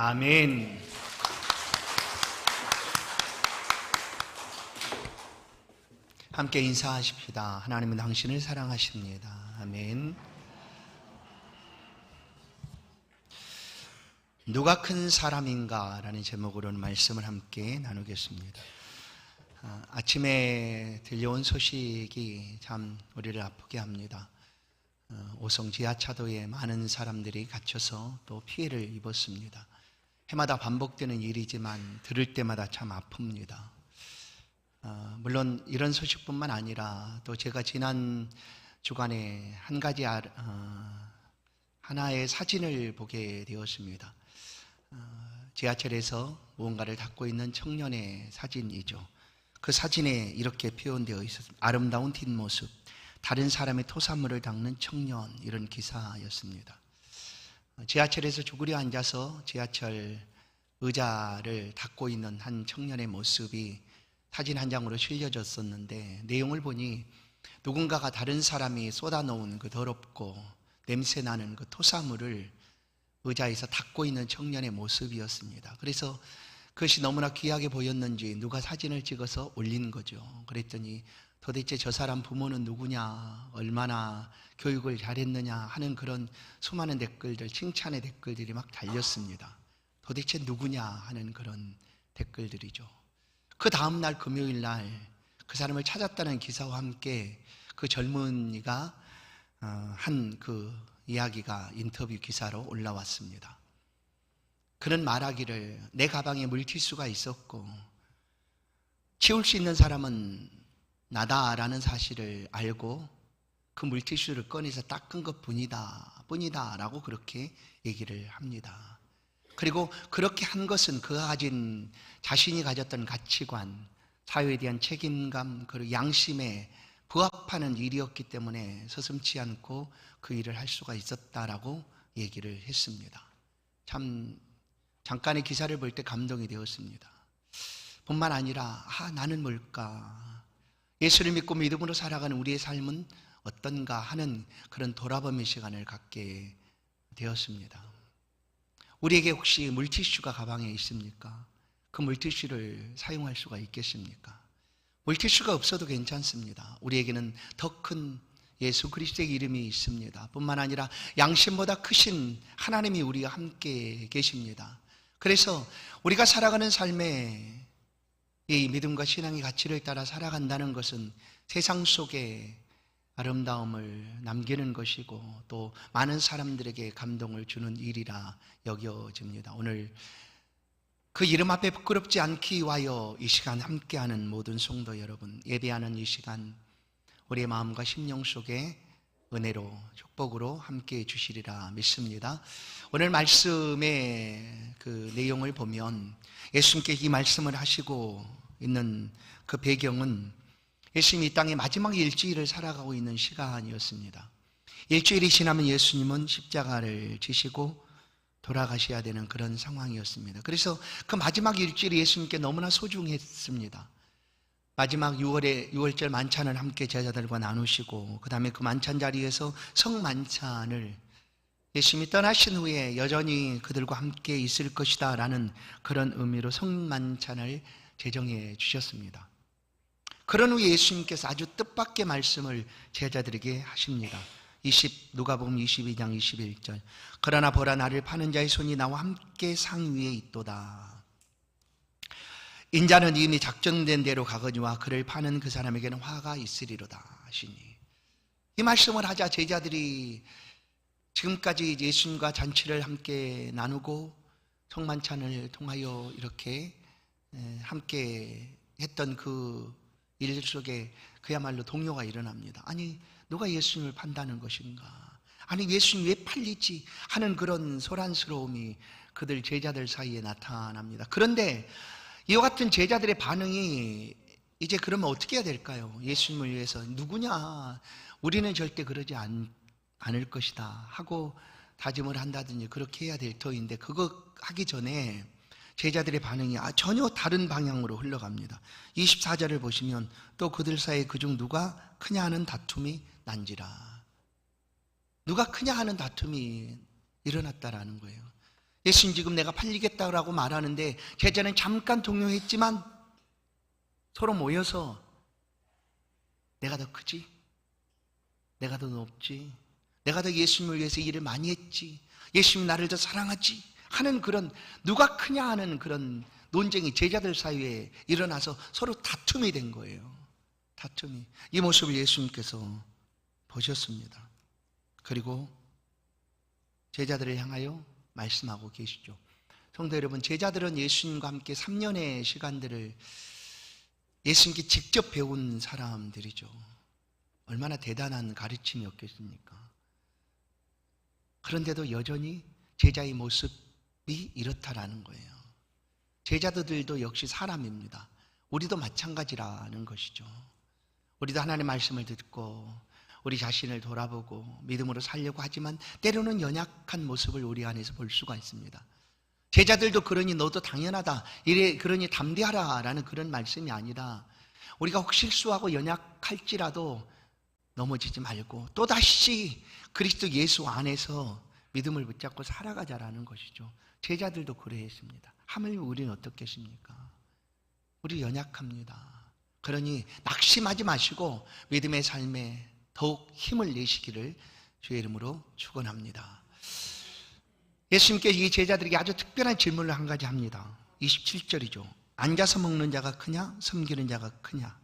아멘. 함께 인사하십시다. 하나님은 당신을 사랑하십니다. 아멘. 누가 큰 사람인가? 라는 제목으로는 말씀을 함께 나누겠습니다. 아침에 들려온 소식이 참 우리를 아프게 합니다. 오송 지하차도에 많은 사람들이 갇혀서 또 피해를 입었습니다. 해마다 반복되는 일이지만 들을 때마다 참 아픕니다. 물론 이런 소식뿐만 아니라 또 제가 지난 주간에 한 가지 하나의 사진을 보게 되었습니다. 지하철에서 무언가를 닦고 있는 청년의 사진이죠. 그 사진에 이렇게 표현되어 있었습니다. 아름다운 뒷모습, 다른 사람의 토사물을 닦는 청년, 이런 기사였습니다. 지하철에서 쭈그려 앉아서 지하철 의자를 닦고 있는 한 청년의 모습이 사진 한 장으로 실려졌었는데, 내용을 보니 누군가가 다른 사람이 쏟아놓은 그 더럽고 냄새나는 그 토사물을 의자에서 닦고 있는 청년의 모습이었습니다. 그래서 그것이 너무나 귀하게 보였는지 누가 사진을 찍어서 올린 거죠. 그랬더니 도대체 저 사람 부모는 누구냐, 얼마나 교육을 잘했느냐 하는 그런 수많은 댓글들, 칭찬의 댓글들이 막 달렸습니다. 도대체 누구냐 하는 그런 댓글들이죠. 그 다음날 금요일 날 그 사람을 찾았다는 기사와 함께 그 젊은이가 한 그 이야기가 인터뷰 기사로 올라왔습니다. 그는 말하기를, 내 가방에 물티슈가 있었고 치울 수 있는 사람은 나다라는 사실을 알고 그 물티슈를 꺼내서 닦은 것 뿐이다 라고 그렇게 얘기를 합니다. 그리고 그렇게 한 것은 그가 가진, 자신이 가졌던 가치관, 사회에 대한 책임감, 그리고 양심에 부합하는 일이었기 때문에 서슴지 않고 그 일을 할 수가 있었다라고 얘기를 했습니다. 참 잠깐의 기사를 볼 때 감동이 되었습니다. 뿐만 아니라 나는 뭘까? 예수를 믿고 믿음으로 살아가는 우리의 삶은 어떤가 하는 그런 돌아보는 시간을 갖게 되었습니다. 우리에게 혹시 물티슈가 가방에 있습니까? 그 물티슈를 사용할 수가 있겠습니까? 물티슈가 없어도 괜찮습니다. 우리에게는 더 큰 예수 그리스도의 이름이 있습니다. 뿐만 아니라 양심보다 크신 하나님이 우리와 함께 계십니다. 그래서 우리가 살아가는 삶에 이 믿음과 신앙의 가치를 따라 살아간다는 것은 세상 속에 아름다움을 남기는 것이고 또 많은 사람들에게 감동을 주는 일이라 여겨집니다. 오늘 그 이름 앞에 부끄럽지 않기 위하여 이 시간 함께하는 모든 성도 여러분, 예배하는 이 시간 우리의 마음과 심령 속에 은혜로 축복으로 함께해 주시리라 믿습니다. 오늘 말씀의 그 내용을 보면 예수님께 이 말씀을 하시고 있는 그 배경은 예수님이 이 땅의 마지막 일주일을 살아가고 있는 시간이었습니다. 일주일이 지나면 예수님은 십자가를 지시고 돌아가셔야 되는 그런 상황이었습니다. 그래서 그 마지막 일주일이 예수님께 너무나 소중했습니다. 마지막 6월절 만찬을 함께 제자들과 나누시고 그 다음에 그 만찬 자리에서 성만찬을 예수님이 떠나신 후에 여전히 그들과 함께 있을 것이다 라는 그런 의미로 성만찬을 제정해 주셨습니다. 그런 후에 예수님께서 아주 뜻밖의 말씀을 제자들에게 하십니다. 누가복음 22장 21절, 그러나 보라, 나를 파는 자의 손이 나와 함께 상 위에 있도다. 인자는 이미 작정된 대로 가거니와 그를 파는 그 사람에게는 화가 있으리로다 하시니, 이 말씀을 하자 제자들이 지금까지 예수님과 잔치를 함께 나누고 성만찬을 통하여 이렇게 함께 했던 그 일 속에 그야말로 동요가 일어납니다. 아니, 누가 예수님을 판다는 것인가? 아니, 예수님 왜 팔리지? 하는 그런 소란스러움이 그들 제자들 사이에 나타납니다. 그런데 이와 같은 제자들의 반응이 이제 그러면 어떻게 해야 될까요? 예수님을 위해서 누구냐? 우리는 절대 그러지 않을 것이다 하고 다짐을 한다든지 그렇게 해야 될 터인데, 그거 하기 전에 제자들의 반응이 전혀 다른 방향으로 흘러갑니다. 24절을 보시면 또 그들 사이에 그중 누가 크냐 하는 다툼이 난지라. 누가 크냐 하는 다툼이 일어났다라는 거예요. 예수님 지금 내가 팔리겠다라고 말하는데 제자는 잠깐 동요했지만 서로 모여서 내가 더 크지? 내가 더 높지? 내가 더 예수님을 위해서 일을 많이 했지? 예수님이 나를 더 사랑하지? 하는 그런 누가 크냐 하는 그런 논쟁이 제자들 사이에 일어나서 서로 다툼이 된 거예요. 다툼이. 이 모습을 예수님께서 보셨습니다. 그리고 제자들을 향하여 말씀하고 계시죠. 성도 여러분, 제자들은 예수님과 함께 3년의 시간들을 예수님께 직접 배운 사람들이죠. 얼마나 대단한 가르침이었겠습니까? 그런데도 여전히 제자의 모습이 이렇다라는 거예요. 제자들도 역시 사람입니다. 우리도 마찬가지라는 것이죠. 우리도 하나님의 말씀을 듣고 우리 자신을 돌아보고 믿음으로 살려고 하지만 때로는 연약한 모습을 우리 안에서 볼 수가 있습니다. 제자들도 그러니 너도 당연하다, 이래 그러니 담대하라 라는 그런 말씀이 아니라 우리가 혹 실수하고 연약할지라도 넘어지지 말고 또다시 그리스도 예수 안에서 믿음을 붙잡고 살아가자라는 것이죠. 제자들도 그러했습니다. 하물며 우리는 어떻겠습니까? 우리 연약합니다. 그러니 낙심하지 마시고 믿음의 삶에 더욱 힘을 내시기를 주의 이름으로 축원합니다. 예수님께 이 제자들에게 아주 특별한 질문을 한 가지 합니다. 27절이죠. 앉아서 먹는 자가 크냐? 섬기는 자가 크냐?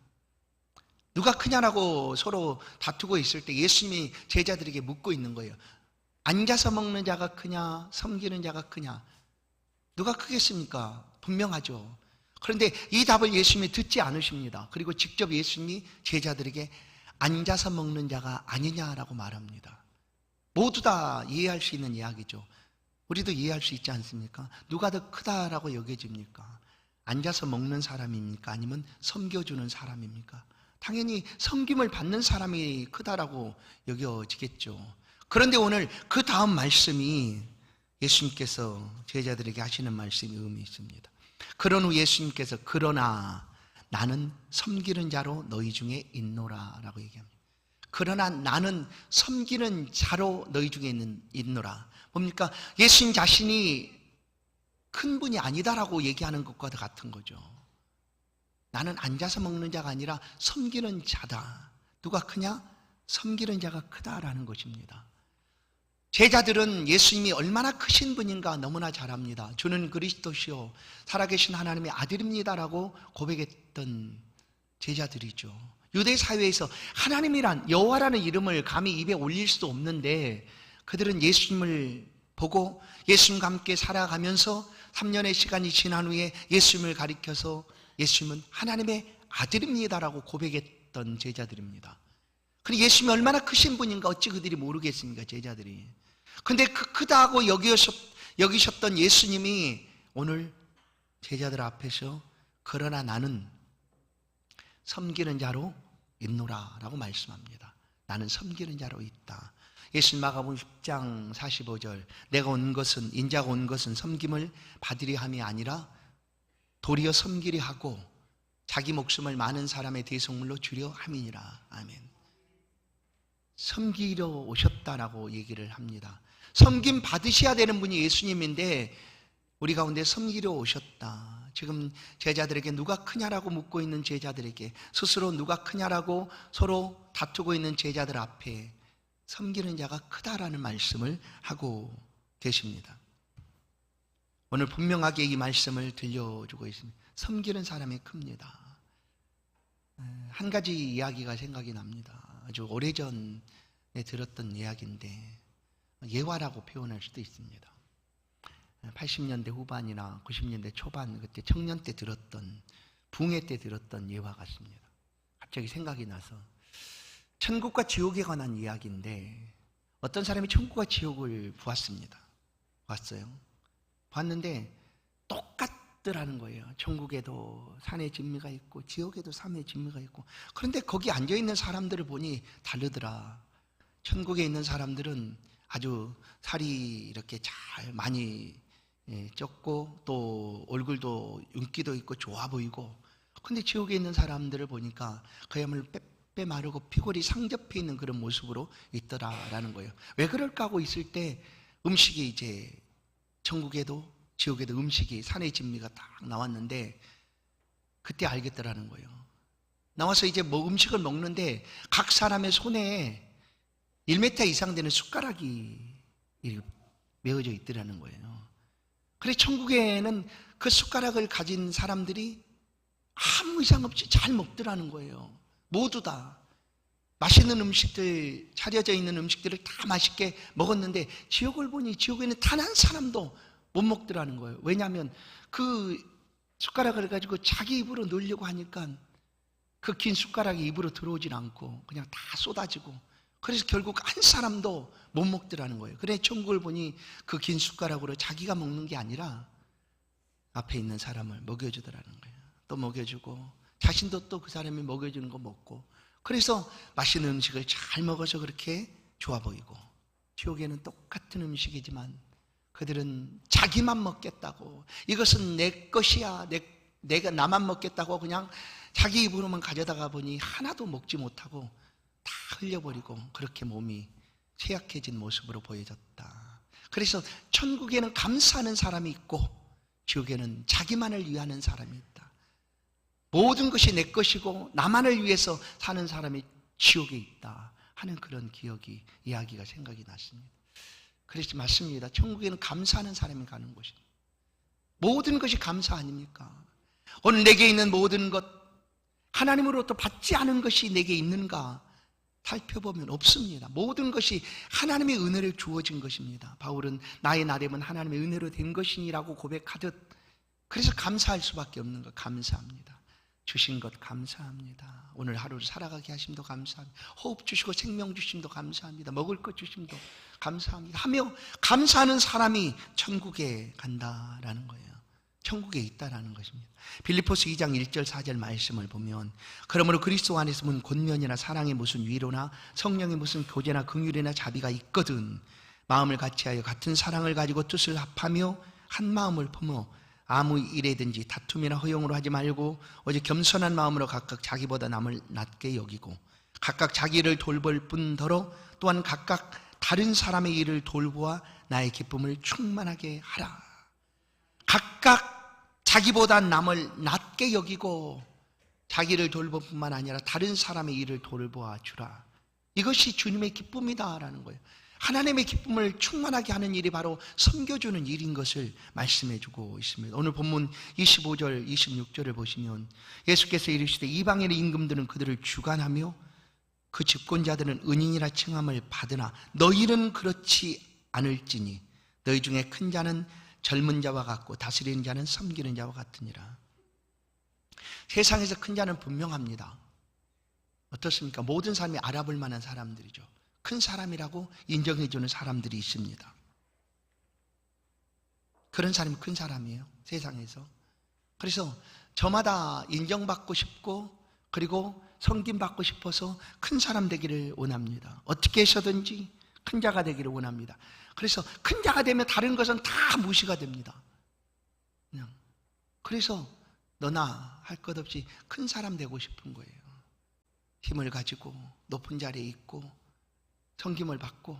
누가 크냐라고 서로 다투고 있을 때 예수님이 제자들에게 묻고 있는 거예요. 앉아서 먹는 자가 크냐? 섬기는 자가 크냐? 누가 크겠습니까? 분명하죠. 그런데 이 답을 예수님이 듣지 않으십니다. 그리고 직접 예수님이 제자들에게 앉아서 먹는 자가 아니냐라고 말합니다. 모두 다 이해할 수 있는 이야기죠. 우리도 이해할 수 있지 않습니까? 누가 더 크다라고 여겨집니까? 앉아서 먹는 사람입니까? 아니면 섬겨주는 사람입니까? 당연히 섬김을 받는 사람이 크다라고 여겨지겠죠. 그런데 오늘 그 다음 말씀이 예수님께서 제자들에게 하시는 말씀이 의미 있습니다. 그런 후 예수님께서 그러나 나는 섬기는 자로 너희 중에 있노라 라고 얘기합니다. 그러나 나는 섬기는 자로 너희 중에 있노라. 뭡니까? 예수님 자신이 큰 분이 아니다라고 얘기하는 것과 같은 거죠. 나는 앉아서 먹는 자가 아니라 섬기는 자다. 누가 크냐? 섬기는 자가 크다라는 것입니다. 제자들은 예수님이 얼마나 크신 분인가 너무나 잘 압니다. 주는 그리스도시요 살아계신 하나님의 아들입니다라고 고백했던 제자들이죠. 유대 사회에서 하나님이란 여호와라는 이름을 감히 입에 올릴 수도 없는데 그들은 예수님을 보고 예수님과 함께 살아가면서 3년의 시간이 지난 후에 예수님을 가리켜서 예수님은 하나님의 아들입니다라고 고백했던 제자들입니다. 그런데 예수님이 얼마나 크신 분인가 어찌 그들이 모르겠습니까? 제자들이. 근데 크다고 여기셨던 예수님이 오늘 제자들 앞에서 그러나 나는 섬기는 자로 있노라 라고 말씀합니다. 나는 섬기는 자로 있다. 예수님 마가복음 10장 45절 내가 온 것은 인자가 온 것은 섬김을 받으려 함이 아니라 도리어 섬기려 하고 자기 목숨을 많은 사람의 대속물로 주려 함이니라. 아멘. 섬기려 오셨다라고 얘기를 합니다. 섬김 받으셔야 되는 분이 예수님인데 우리 가운데 섬기려 오셨다. 지금 제자들에게 누가 크냐라고 묻고 있는 제자들에게 스스로 누가 크냐라고 서로 다투고 있는 제자들 앞에 섬기는 자가 크다라는 말씀을 하고 계십니다. 오늘 분명하게 이 말씀을 들려주고 있습니다. 섬기는 사람이 큽니다. 한 가지 이야기가 생각이 납니다. 아주 오래전에 들었던 이야기인데 예화라고 표현할 수도 있습니다. 80년대 후반이나 90년대 초반 그때 청년 때 들었던 붕해 때 들었던 예화 같습니다. 갑자기 생각이 나서 천국과 지옥에 관한 이야기인데 어떤 사람이 천국과 지옥을 보았습니다. 봤어요. 봤는데 똑같더라는 거예요. 천국에도 산의 진미가 있고 지옥에도 산의 진미가 있고 그런데 거기 앉아있는 사람들을 보니 다르더라. 천국에 있는 사람들은 아주 살이 이렇게 잘 많이 쪘고 또 얼굴도 윤기도 있고 좋아 보이고 근데 지옥에 있는 사람들을 보니까 그야말로 빼 마르고 피골이 상접해 있는 그런 모습으로 있더라라는 거예요. 왜 그럴까 하고 있을 때 음식이 이제 천국에도 지옥에도 음식이 산의 진미가 딱 나왔는데 그때 알겠더라는 거예요. 나와서 이제 뭐 음식을 먹는데 각 사람의 손에 1m 이상 되는 숟가락이 메어져 있더라는 거예요. 그래 천국에는 그 숟가락을 가진 사람들이 아무 이상 없이 잘 먹더라는 거예요. 모두 다 맛있는 음식들, 차려져 있는 음식들을 다 맛있게 먹었는데 지옥을 보니 지옥에는 단 한 사람도 못 먹더라는 거예요. 왜냐하면 그 숟가락을 가지고 자기 입으로 넣으려고 하니까 그 긴 숟가락이 입으로 들어오질 않고 그냥 다 쏟아지고, 그래서 결국 한 사람도 못 먹더라는 거예요. 그래 천국을 보니 그 긴 숟가락으로 자기가 먹는 게 아니라 앞에 있는 사람을 먹여주더라는 거예요. 또 먹여주고 자신도 또 그 사람이 먹여주는 거 먹고, 그래서 맛있는 음식을 잘 먹어서 그렇게 좋아 보이고, 지옥에는 똑같은 음식이지만 그들은 자기만 먹겠다고, 이것은 내 것이야, 내가 나만 먹겠다고 그냥 자기 입으로만 가져다가 보니 하나도 먹지 못하고 다 흘려버리고 그렇게 몸이 쇠약해진 모습으로 보여졌다. 그래서 천국에는 감사하는 사람이 있고 지옥에는 자기만을 위하는 사람이 있다. 모든 것이 내 것이고 나만을 위해서 사는 사람이 지옥에 있다 하는 그런 이야기가 생각이 났습니다. 그래서 맞습니다. 천국에는 감사하는 사람이 가는 곳입니다. 모든 것이 감사 아닙니까? 오늘 내게 있는 모든 것, 하나님으로부터 받지 않은 것이 내게 있는가 살펴보면 없습니다. 모든 것이 하나님의 은혜로 주어진 것입니다. 바울은 나의 나름은 하나님의 은혜로 된 것이니라고 고백하듯, 그래서 감사할 수밖에 없는 것. 감사합니다. 주신 것 감사합니다. 오늘 하루를 살아가게 하심도 감사합니다. 호흡 주시고 생명 주심도 감사합니다. 먹을 것 주심도 감사합니다 하며 감사하는 사람이 천국에 간다라는 거예요. 천국에 있다라는 것입니다. 빌립보서 2장 1절 4절 말씀을 보면, 그러므로 그리스도 안에서 무슨 권면이나 사랑의 무슨 위로나 성령의 무슨 교제나 긍휼이나 자비가 있거든 마음을 같이하여 같은 사랑을 가지고 뜻을 합하며 한 마음을 품어 아무 일에든지 다툼이나 허용으로 하지 말고 오직 겸손한 마음으로 각각 자기보다 남을 낮게 여기고 각각 자기를 돌볼 뿐더러 또한 각각 다른 사람의 일을 돌보아 나의 기쁨을 충만하게 하라. 각각 자기보다 남을 낮게 여기고 자기를 돌볼 뿐만 아니라 다른 사람의 일을 돌보아 주라. 이것이 주님의 기쁨이다라는 거예요. 하나님의 기쁨을 충만하게 하는 일이 바로 섬겨주는 일인 것을 말씀해 주고 있습니다. 오늘 본문 25절 26절을 보시면 예수께서 이르시되 이방인의 임금들은 그들을 주관하며 그 집권자들은 은인이라 칭함을 받으나 너희는 그렇지 않을지니 너희 중에 큰 자는 젊은 자와 같고 다스리는 자는 섬기는 자와 같으니라. 세상에서 큰 자는 분명합니다. 어떻습니까? 모든 사람이 알아볼 만한 사람들이죠. 큰 사람이라고 인정해주는 사람들이 있습니다. 그런 사람이 큰 사람이에요, 세상에서. 그래서 저마다 인정받고 싶고 그리고 섬김받고 싶어서 큰 사람 되기를 원합니다. 어떻게 해서든지 큰 자가 되기를 원합니다. 그래서 큰 자가 되면 다른 것은 다 무시가 됩니다. 그냥. 그래서 너나 할 것 없이 큰 사람 되고 싶은 거예요. 힘을 가지고 높은 자리에 있고 섬김을 받고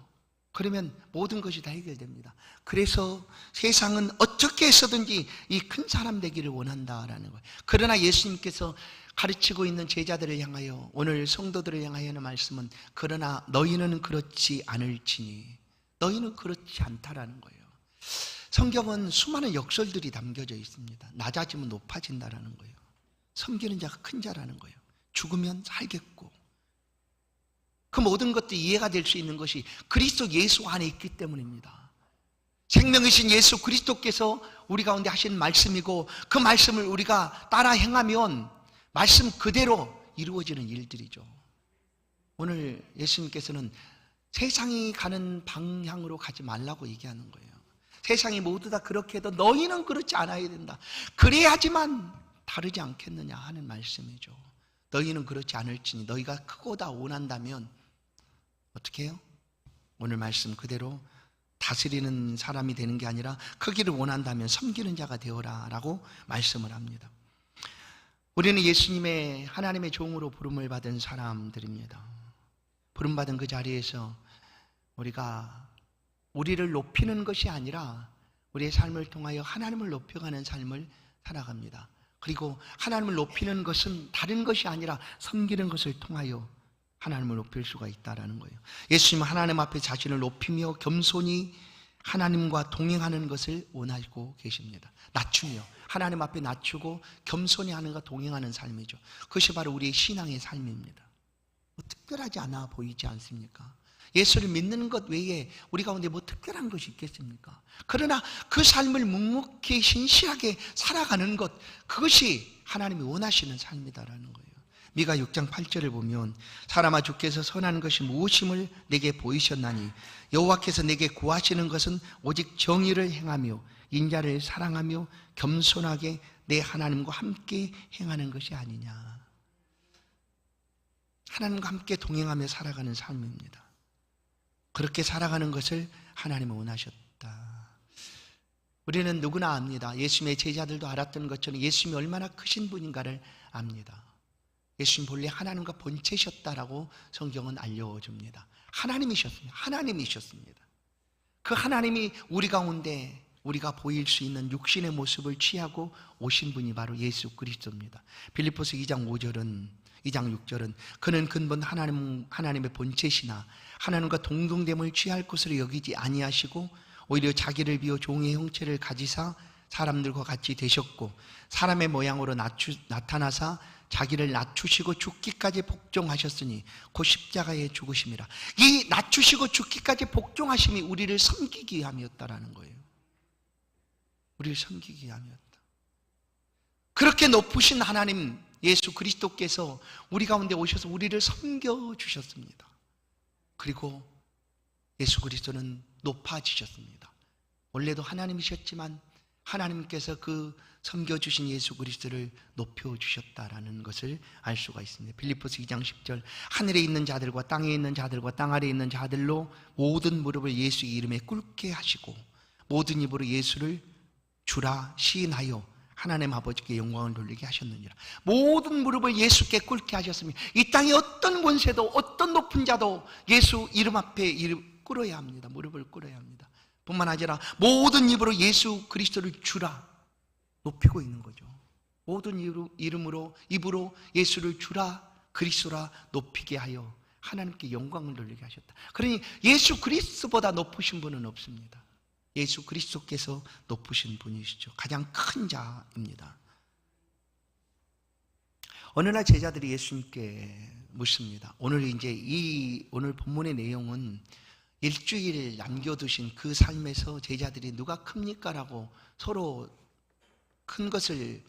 그러면 모든 것이 다 해결됩니다. 그래서 세상은 어떻게 해서든지 이 큰 사람 되기를 원한다라는 거예요. 그러나 예수님께서 가르치고 있는 제자들을 향하여, 오늘 성도들을 향하여는 말씀은 그러나 너희는 그렇지 않을지니, 너희는 그렇지 않다라는 거예요. 성경은 수많은 역설들이 담겨져 있습니다. 낮아지면 높아진다라는 거예요. 섬기는 자가 큰 자라는 거예요. 죽으면 살겠고, 그 모든 것들이 이해가 될 수 있는 것이 그리스도 예수 안에 있기 때문입니다. 생명이신 예수 그리스도께서 우리 가운데 하신 말씀이고 그 말씀을 우리가 따라 행하면 말씀 그대로 이루어지는 일들이죠. 오늘 예수님께서는 세상이 가는 방향으로 가지 말라고 얘기하는 거예요. 세상이 모두 다 그렇게 해도 너희는 그렇지 않아야 된다. 그래야지만 다르지 않겠느냐 하는 말씀이죠. 너희는 그렇지 않을지니, 너희가 크고다 원한다면 어떻게 해요? 오늘 말씀 그대로 다스리는 사람이 되는 게 아니라 크기를 원한다면 섬기는 자가 되어라 라고 말씀을 합니다. 우리는 예수님의 하나님의 종으로 부름을 받은 사람들입니다. 부름받은 그 자리에서 우리가 우리를 높이는 것이 아니라 우리의 삶을 통하여 하나님을 높여가는 삶을 살아갑니다. 그리고 하나님을 높이는 것은 다른 것이 아니라 섬기는 것을 통하여 하나님을 높일 수가 있다는 거예요. 예수님은 하나님 앞에 자신을 높이며 겸손히 하나님과 동행하는 것을 원하고 계십니다. 낮추며 하나님 앞에 낮추고 겸손히 하는가 동행하는 삶이죠. 그것이 바로 우리의 신앙의 삶입니다. 뭐 특별하지 않아 보이지 않습니까? 예수를 믿는 것 외에 우리 가운데 뭐 특별한 것이 있겠습니까? 그러나 그 삶을 묵묵히 신실하게 살아가는 것, 그것이 하나님이 원하시는 삶이다라는 거예요. 미가 6장 8절을 보면 사람아 주께서 선한 것이 무엇임을 내게 보이셨나니 여호와께서 내게 구하시는 것은 오직 정의를 행하며 인자를 사랑하며 겸손하게 내 하나님과 함께 행하는 것이 아니냐. 하나님과 함께 동행하며 살아가는 삶입니다. 그렇게 살아가는 것을 하나님은 원하셨다. 우리는 누구나 압니다. 예수님의 제자들도 알았던 것처럼 예수님이 얼마나 크신 분인가를 압니다. 예수님 본래 하나님과 본체셨다라고 성경은 알려줍니다. 하나님이셨습니다. 그 하나님이 우리 가운데 우리가 보일 수 있는 육신의 모습을 취하고 오신 분이 바로 예수 그리스도입니다. 빌립보서 2장 6절은 그는 근본 하나님의 본체시나 하나님과 동등됨을 취할 것으로 여기지 아니하시고 오히려 자기를 비워 종의 형체를 가지사 사람들과 같이 되셨고 사람의 모양으로 나타나사 자기를 낮추시고 죽기까지 복종하셨으니 곧 십자가에 죽으심이라. 이 낮추시고 죽기까지 복종하심이 우리를 섬기기 위함이었다라는 거예요. 우리를 섬기기 위함이었다. 그렇게 높으신 하나님 예수 그리스도께서 우리 가운데 오셔서 우리를 섬겨주셨습니다. 그리고 예수 그리스도는 높아지셨습니다. 원래도 하나님이셨지만 하나님께서 그 섬겨주신 예수 그리스도를 높여주셨다라는 것을 알 수가 있습니다. 빌립보서 2장 10절 하늘에 있는 자들과 땅에 있는 자들과 땅 아래에 있는 자들로 모든 무릎을 예수 이름에 꿇게 하시고 모든 입으로 예수를 주라 시인하여 하나님 아버지께 영광을 돌리게 하셨느니라. 모든 무릎을 예수께 꿇게 하셨으니 이 땅에 어떤 권세도 어떤 높은 자도 예수 이름 앞에 꿇어야 합니다. 무릎을 꿇어야 합니다. 뿐만 아니라 모든 입으로 예수 그리스도를 주라 높이고 있는 거죠. 모든 입으로 예수를 주라 그리스도라 높이게 하여 하나님께 영광을 돌리게 하셨다. 그러니 예수 그리스도보다 높으신 분은 없습니다. 예수 그리스도께서 높으신 분이시죠. 가장 큰 자입니다. 어느 날 제자들이 예수님께 묻습니다. 오늘 본문의 내용은 일주일 남겨두신 그 삶에서 제자들이 누가 큽니까? 라고 서로 큰 것을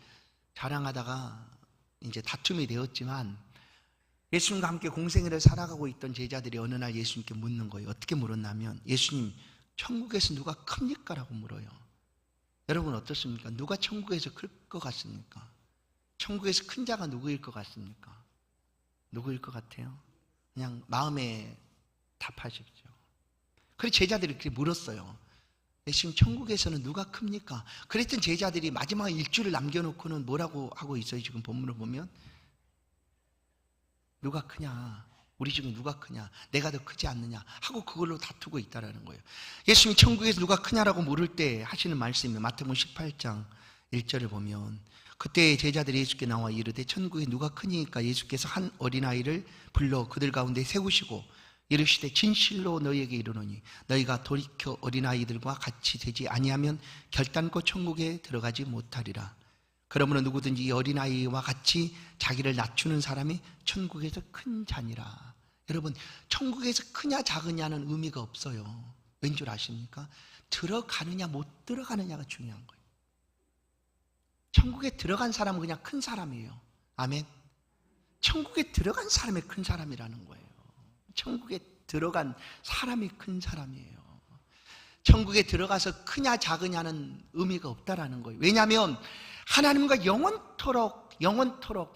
자랑하다가 이제 다툼이 되었지만 예수님과 함께 공생애를 살아가고 있던 제자들이 어느 날 예수님께 묻는 거예요. 어떻게 물었냐면 예수님 천국에서 누가 큽니까? 라고 물어요. 여러분 어떻습니까? 누가 천국에서 클 것 같습니까? 천국에서 큰 자가 누구일 것 같습니까? 누구일 것 같아요? 그냥 마음에 답하십시오. 그래서 제자들이 그렇게 물었어요. 예수님 천국에서는 누가 큽니까? 그랬던 제자들이 마지막 일주를 남겨놓고는 뭐라고 하고 있어요? 지금 본문을 보면 누가 크냐? 우리 중에 누가 크냐? 내가 더 크지 않느냐? 하고 그걸로 다투고 있다는 거예요. 예수님이 천국에서 누가 크냐라고 물을 때 하시는 말씀이 마태복음 18장 1절을 보면 그때 제자들이 예수께 나와 이르되 천국에 누가 크니까 예수께서 한 어린아이를 불러 그들 가운데 세우시고 이르시되 진실로 너희에게 이르노니 너희가 돌이켜 어린아이들과 같이 되지 아니하면 결단코 천국에 들어가지 못하리라. 그러므로 누구든지 이 어린아이와 같이 자기를 낮추는 사람이 천국에서 큰 자니라. 여러분 천국에서 크냐 작으냐는 의미가 없어요. 왠 줄 아십니까? 들어가느냐 못 들어가느냐가 중요한 거예요. 천국에 들어간 사람은 그냥 큰 사람이에요. 아멘. 천국에 들어간 사람이 큰 사람이라는 거예요. 천국에 들어간 사람이 큰 사람이에요. 천국에 들어가서 크냐 작으냐는 의미가 없다라는 거예요. 왜냐하면 하나님과 영원토록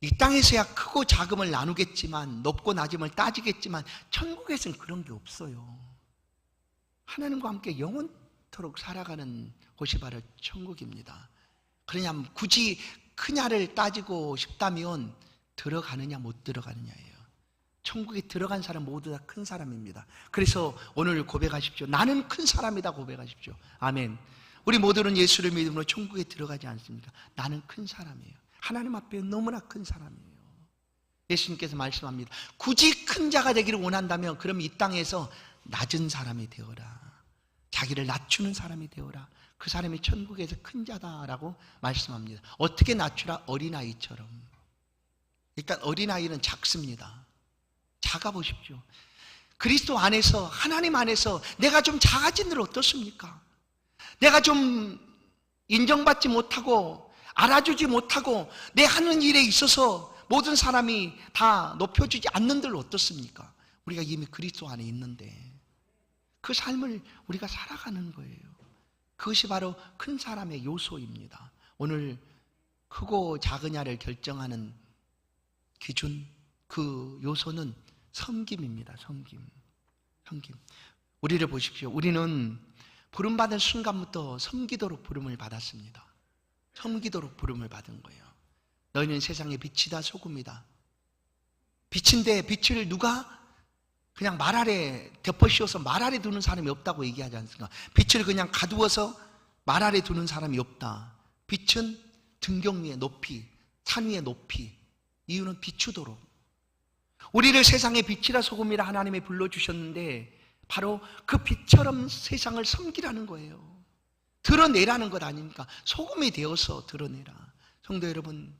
이 땅에서야 크고 작음을 나누겠지만 높고 낮음을 따지겠지만 천국에서는 그런 게 없어요. 하나님과 함께 영원토록 살아가는 곳이 바로 천국입니다. 그러냐면 굳이 크냐를 따지고 싶다면 들어가느냐 못 들어가느냐예요. 천국에 들어간 사람 모두 다 큰 사람입니다. 그래서 오늘 고백하십시오. 나는 큰 사람이다 고백하십시오. 아멘. 우리 모두는 예수를 믿음으로 천국에 들어가지 않습니까? 나는 큰 사람이에요. 하나님 앞에 너무나 큰 사람이에요. 예수님께서 말씀합니다. 굳이 큰 자가 되기를 원한다면 그럼 이 땅에서 낮은 사람이 되어라. 자기를 낮추는 사람이 되어라. 그 사람이 천국에서 큰 자다라고 말씀합니다. 어떻게 낮추라? 어린아이처럼. 일단 어린아이는 작습니다. 작아 보십시오. 그리스도 안에서, 하나님 안에서 내가 좀 작아진 일 어떻습니까? 내가 좀 인정받지 못하고 알아주지 못하고 내 하는 일에 있어서 모든 사람이 다 높여주지 않는 들 어떻습니까? 우리가 이미 그리스도 안에 있는데 그 삶을 우리가 살아가는 거예요. 그것이 바로 큰 사람의 요소입니다. 오늘 크고 작으냐를 결정하는 기준, 그 요소는 섬김입니다. 섬김. 우리를 보십시오. 우리는 부름받은 순간부터 섬기도록 부름을 받았습니다. 섬기도록 부름을 받은 거예요. 너희는 세상의 빛이다, 소금이다. 빛인데 빛을 누가 그냥 말 아래 덮어 씌워서 말 아래 두는 사람이 없다고 얘기하지 않습니까? 빛을 그냥 가두어서 말 아래 두는 사람이 없다. 빛은 등경 위의 높이, 산 위의 높이. 이유는 비추도록. 우리를 세상의 빛이라 소금이라 하나님이 불러주셨는데 바로 그 빛처럼 세상을 섬기라는 거예요. 드러내라는 것 아닙니까? 소금이 되어서 드러내라. 성도 여러분,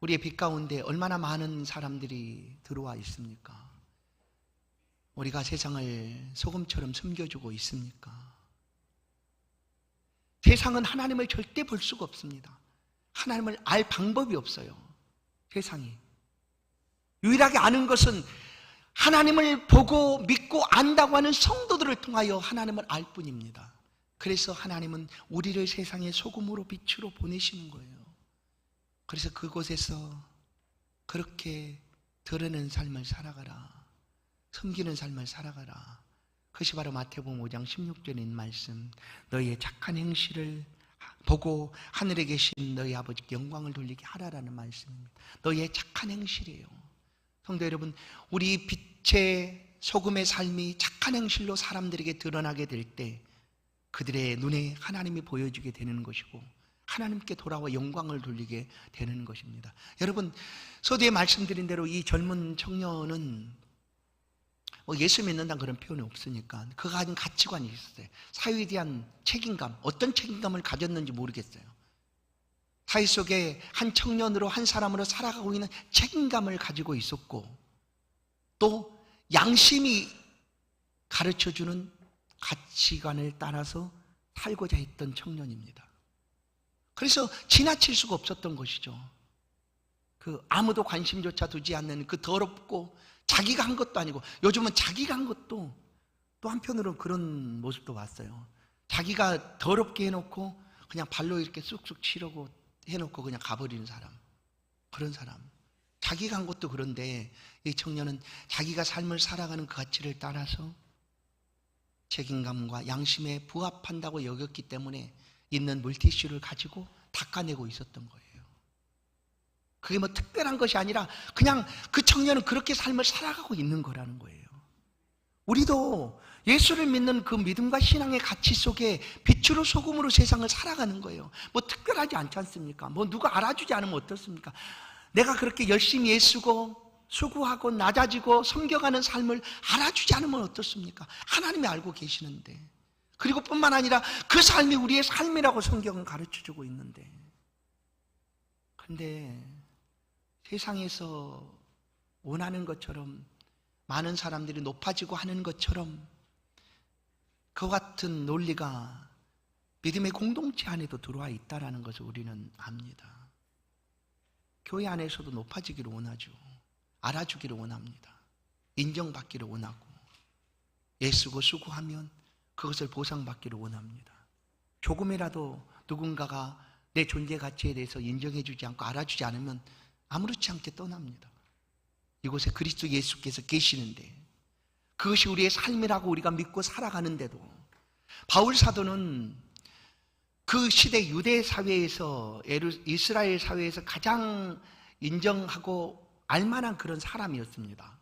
우리의 빛 가운데 얼마나 많은 사람들이 들어와 있습니까? 우리가 세상을 소금처럼 섬겨주고 있습니까? 세상은 하나님을 절대 볼 수가 없습니다. 하나님을 알 방법이 없어요. 세상이. 유일하게 아는 것은 하나님을 보고 믿고 안다고 하는 성도들을 통하여 하나님을 알 뿐입니다. 그래서 하나님은 우리를 세상의 소금으로 빛으로 보내시는 거예요. 그래서 그곳에서 그렇게 드러내는 삶을 살아가라. 섬기는 삶을 살아가라. 그것이 바로 마태복음 5장 16절에 있는 말씀. 너희의 착한 행실을 보고 하늘에 계신 너희 아버지께 영광을 돌리게 하라라는 말씀입니다. 너희의 착한 행실이에요. 성도 여러분, 우리 빛의 소금의 삶이 착한 행실로 사람들에게 드러나게 될 때 그들의 눈에 하나님이 보여지게 되는 것이고 하나님께 돌아와 영광을 돌리게 되는 것입니다. 여러분, 서두에 말씀드린 대로 이 젊은 청년은 예수 믿는다는 그런 표현이 없으니까 그가 가진 가치관이 있었어요. 사회에 대한 책임감, 어떤 책임감을 가졌는지 모르겠어요. 사회 속에 한 청년으로, 한 사람으로 살아가고 있는 책임감을 가지고 있었고 또 양심이 가르쳐주는 가치관을 따라서 살고자 했던 청년입니다. 그래서 지나칠 수가 없었던 것이죠. 그 아무도 관심조차 두지 않는 그 더럽고 자기가 한 것도 아니고, 요즘은 자기가 한 것도 또 한편으로는 그런 모습도 봤어요. 자기가 더럽게 해놓고 그냥 발로 이렇게 쑥쑥 치려고 해놓고 그냥 가버리는 사람, 그런 사람. 자기가 한 것도 그런데 이 청년은 자기가 삶을 살아가는 그 가치를 따라서 책임감과 양심에 부합한다고 여겼기 때문에 있는 물티슈를 가지고 닦아내고 있었던 거예요. 그게 뭐 특별한 것이 아니라 그냥 그 청년은 그렇게 삶을 살아가고 있는 거라는 거예요. 우리도 예수를 믿는 그 믿음과 신앙의 가치 속에 빛으로 소금으로 세상을 살아가는 거예요. 뭐 특별하지 않지 않습니까? 뭐 누가 알아주지 않으면 어떻습니까? 내가 그렇게 열심히 애쓰고 수고하고 낮아지고 섬겨가는 삶을 알아주지 않으면 어떻습니까? 하나님이 알고 계시는데, 그리고 뿐만 아니라 그 삶이 우리의 삶이라고 성경은 가르쳐주고 있는데, 그런데 세상에서 원하는 것처럼 많은 사람들이 높아지고 하는 것처럼 그 같은 논리가 믿음의 공동체 안에도 들어와 있다는 것을 우리는 압니다. 교회 안에서도 높아지기를 원하죠. 알아주기를 원합니다. 인정받기를 원하고, 애쓰고 수고하면 그것을 보상받기를 원합니다. 조금이라도 누군가가 내 존재 가치에 대해서 인정해주지 않고 알아주지 않으면 아무렇지 않게 떠납니다. 이곳에 그리스도 예수께서 계시는데, 그것이 우리의 삶이라고 우리가 믿고 살아가는데도 바울 사도는 그 시대 유대 사회에서, 이스라엘 사회에서 가장 인정하고 알만한 그런 사람이었습니다.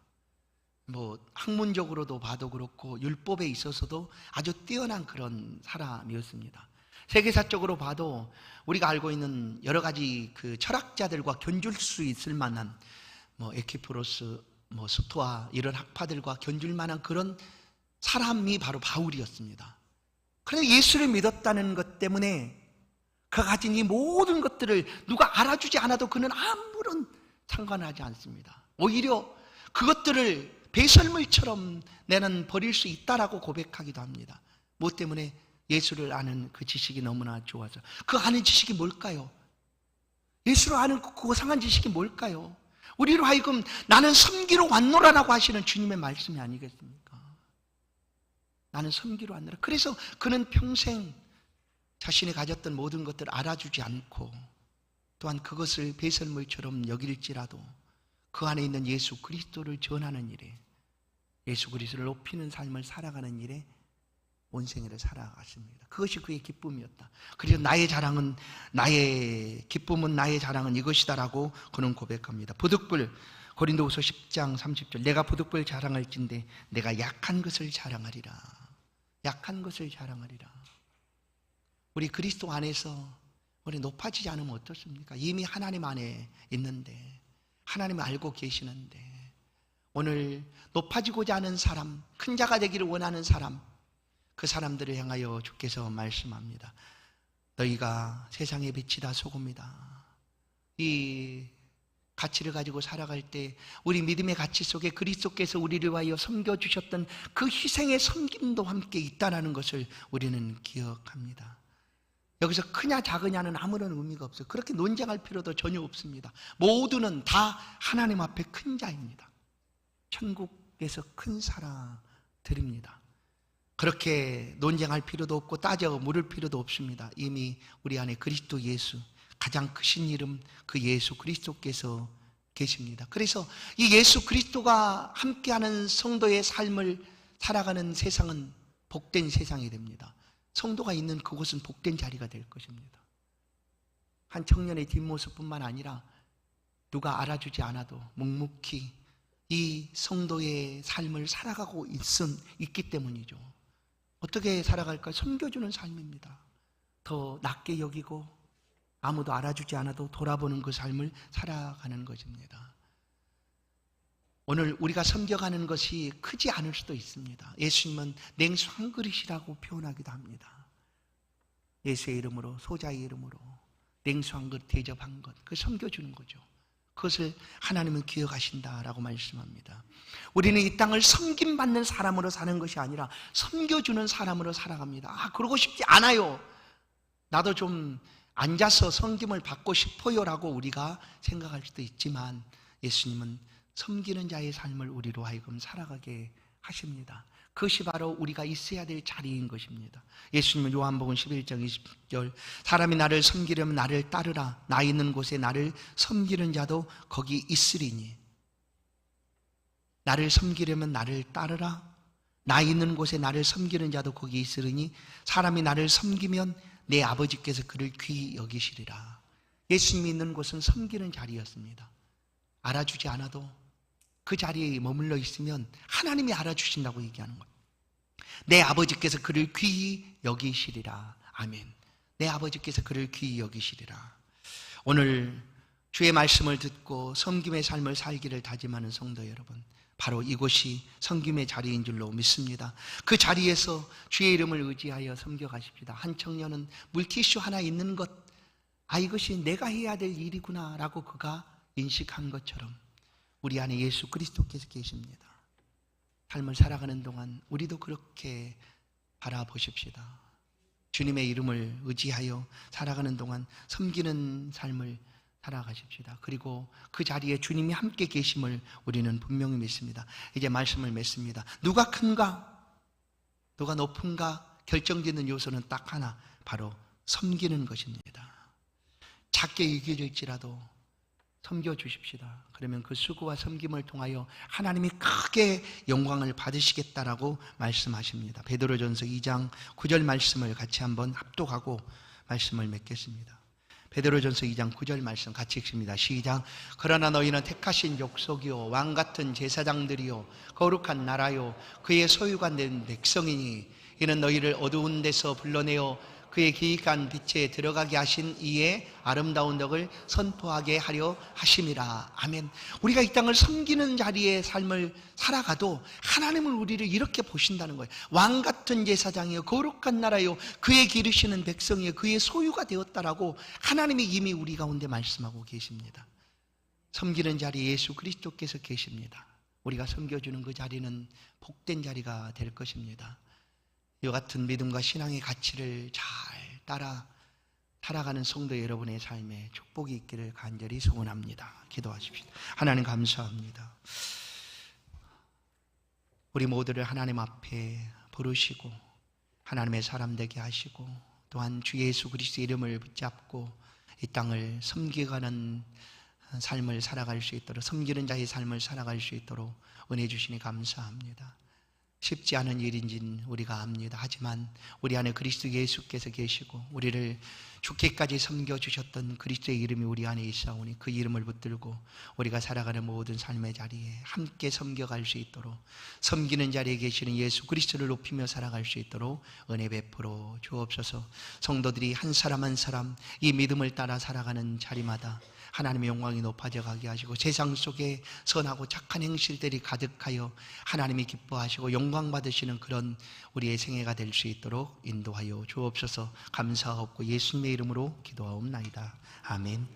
학문적으로도 봐도 그렇고 율법에 있어서도 아주 뛰어난 그런 사람이었습니다. 세계사적으로 봐도 우리가 알고 있는 여러 가지 그 철학자들과 견줄 수 있을 만한 에키프로스, 스토아 이런 학파들과 견줄 만한 그런 사람이 바로 바울이었습니다. 그런데 예수를 믿었다는 것 때문에 그가 가진 이 모든 것들을 누가 알아주지 않아도 그는 아무런 상관하지 않습니다. 오히려 그것들을 배설물처럼 나는 버릴 수 있다라고 고백하기도 합니다. 무엇 때문에? 예수를 아는 그 지식이 너무나 좋아서. 그 아는 지식이 뭘까요? 예수를 아는 그 고상한 지식이 뭘까요? 우리로 하여금 나는 섬기러 왔노라라고 하시는 주님의 말씀이 아니겠습니까? 나는 섬기러 왔노라. 그래서 그는 평생 자신이 가졌던 모든 것들을 알아주지 않고 또한 그것을 배설물처럼 여길지라도 그 안에 있는 예수 그리스도를 전하는 일에, 예수 그리스도를 높이는 삶을 살아가는 일에 온 생애를 살아갔습니다. 그것이 그의 기쁨이었다. 그래서 나의 기쁨은 나의 자랑은 이것이다라고 그는 고백합니다. 부득불 고린도후서 10장 30절 내가 부득불 자랑할진대 내가 약한 것을 자랑하리라. 약한 것을 자랑하리라. 우리 그리스도 안에서 우리 높아지지 않으면 어떻습니까? 이미 하나님 안에 있는데, 하나님을 알고 계시는데, 오늘 높아지고자 하는 사람, 큰 자가 되기를 원하는 사람, 그 사람들을 향하여 주께서 말씀합니다. 너희가 세상의 빛이다, 소금이다. 이 가치를 가지고 살아갈 때 우리 믿음의 가치 속에 그리스도께서 우리를 위하여 섬겨주셨던 그 희생의 섬김도 함께 있다는 것을 우리는 기억합니다. 여기서 크냐 작으냐는 아무런 의미가 없어요. 그렇게 논쟁할 필요도 전혀 없습니다. 모두는 다 하나님 앞에 큰 자입니다. 천국에서 큰 사람들입니다. 그렇게 논쟁할 필요도 없고 따져 물을 필요도 없습니다. 이미 우리 안에 그리스도 예수, 가장 크신 이름 그 예수 그리스도께서 계십니다. 그래서 이 예수 그리스도가 함께하는 성도의 삶을 살아가는 세상은 복된 세상이 됩니다. 성도가 있는 그곳은 복된 자리가 될 것입니다. 한 청년의 뒷모습뿐만 아니라 누가 알아주지 않아도 묵묵히 이 성도의 삶을 살아가고 있기 때문이죠. 어떻게 살아갈까? 섬겨주는 삶입니다. 더 낮게 여기고 아무도 알아주지 않아도 돌아보는 그 삶을 살아가는 것입니다. 오늘 우리가 섬겨가는 것이 크지 않을 수도 있습니다. 예수님은 냉수 한 그릇이라고 표현하기도 합니다. 예수의 이름으로, 소자의 이름으로 냉수 한 그릇, 대접한 것, 그 섬겨주는 거죠. 그것을 하나님은 기억하신다라고 말씀합니다. 우리는 이 땅을 섬김받는 사람으로 사는 것이 아니라 섬겨주는 사람으로 살아갑니다. 그러고 싶지 않아요. 나도 좀 앉아서 섬김을 받고 싶어요라고 우리가 생각할 수도 있지만 예수님은 섬기는 자의 삶을 우리로 하여금 살아가게 하십니다. 그것이 바로 우리가 있어야 될 자리인 것입니다. 예수님은 요한복음 11장 20절 사람이 나를 섬기려면 나를 따르라. 나 있는 곳에 나를 섬기는 자도 거기 있으리니. 나를 섬기려면 나를 따르라. 나 있는 곳에 나를 섬기는 자도 거기 있으리니 사람이 나를 섬기면 내 아버지께서 그를 귀히 여기시리라. 예수님이 있는 곳은 섬기는 자리였습니다. 알아주지 않아도 그 자리에 머물러 있으면 하나님이 알아주신다고 얘기하는 거예요. 내 아버지께서 그를 귀히 여기시리라. 아멘. 내 아버지께서 그를 귀히 여기시리라. 오늘 주의 말씀을 듣고 섬김의 삶을 살기를 다짐하는 성도 여러분, 바로 이곳이 섬김의 자리인 줄로 믿습니다. 그 자리에서 주의 이름을 의지하여 섬겨가십시다. 한 청년은 물티슈 하나 있는 것, 이것이 내가 해야 될 일이구나 라고 그가 인식한 것처럼 우리 안에 예수 그리스도께서 계십니다. 삶을 살아가는 동안 우리도 그렇게 바라보십시다. 주님의 이름을 의지하여 살아가는 동안 섬기는 삶을 살아가십시다. 그리고 그 자리에 주님이 함께 계심을 우리는 분명히 믿습니다. 이제 말씀을 맺습니다. 누가 큰가? 누가 높은가? 결정짓는 요소는 딱 하나, 바로 섬기는 것입니다. 작게 여겨질지라도 섬겨주십시다. 그러면 그 수고와 섬김을 통하여 하나님이 크게 영광을 받으시겠다라고 말씀하십니다. 베드로전서 2장 9절 말씀을 같이 한번 합독하고 말씀을 맺겠습니다. 베드로전서 2장 9절 말씀 같이 읽습니다. 시작. 그러나 너희는 택하신 족속이요 왕같은 제사장들이요 거룩한 나라요 그의 소유가 된 백성이니 이는 너희를 어두운 데서 불러내어 그의 기이한 빛에 들어가게 하신 이의 아름다운 덕을 선포하게 하려 하심이라. 아멘. 우리가 이 땅을 섬기는 자리의 삶을 살아가도 하나님은 우리를 이렇게 보신다는 거예요. 왕같은 제사장이요 거룩한 나라요 그의 기르시는 백성이요 그의 소유가 되었다라고 하나님이 이미 우리 가운데 말씀하고 계십니다. 섬기는 자리에 예수 그리스도께서 계십니다. 우리가 섬겨주는 그 자리는 복된 자리가 될 것입니다. 이와 같은 믿음과 신앙의 가치를 잘 따라 살아가는 성도 여러분의 삶에 축복이 있기를 간절히 소원합니다. 기도하십시오. 하나님 감사합니다. 우리 모두를 하나님 앞에 부르시고 하나님의 사람 되게 하시고 또한 주 예수 그리스도의 이름을 붙잡고 이 땅을 섬기가는 삶을 살아갈 수 있도록, 섬기는 자의 삶을 살아갈 수 있도록 은혜 주시니 감사합니다. 쉽지 않은 일인지는 우리가 압니다. 하지만 우리 안에 그리스도 예수께서 계시고 우리를 죽기까지 섬겨주셨던 그리스도의 이름이 우리 안에 있사오니 그 이름을 붙들고 우리가 살아가는 모든 삶의 자리에 함께 섬겨갈 수 있도록, 섬기는 자리에 계시는 예수 그리스도를 높이며 살아갈 수 있도록 은혜 베풀어 주옵소서. 성도들이 한 사람 한 사람 이 믿음을 따라 살아가는 자리마다 하나님의 영광이 높아져 가게 하시고 세상 속에 선하고 착한 행실들이 가득하여 하나님이 기뻐하시고 영광 받으시는 그런 우리의 생애가 될 수 있도록 인도하여 주옵소서. 감사하옵고 예수님의 이름으로 기도하옵나이다. 아멘.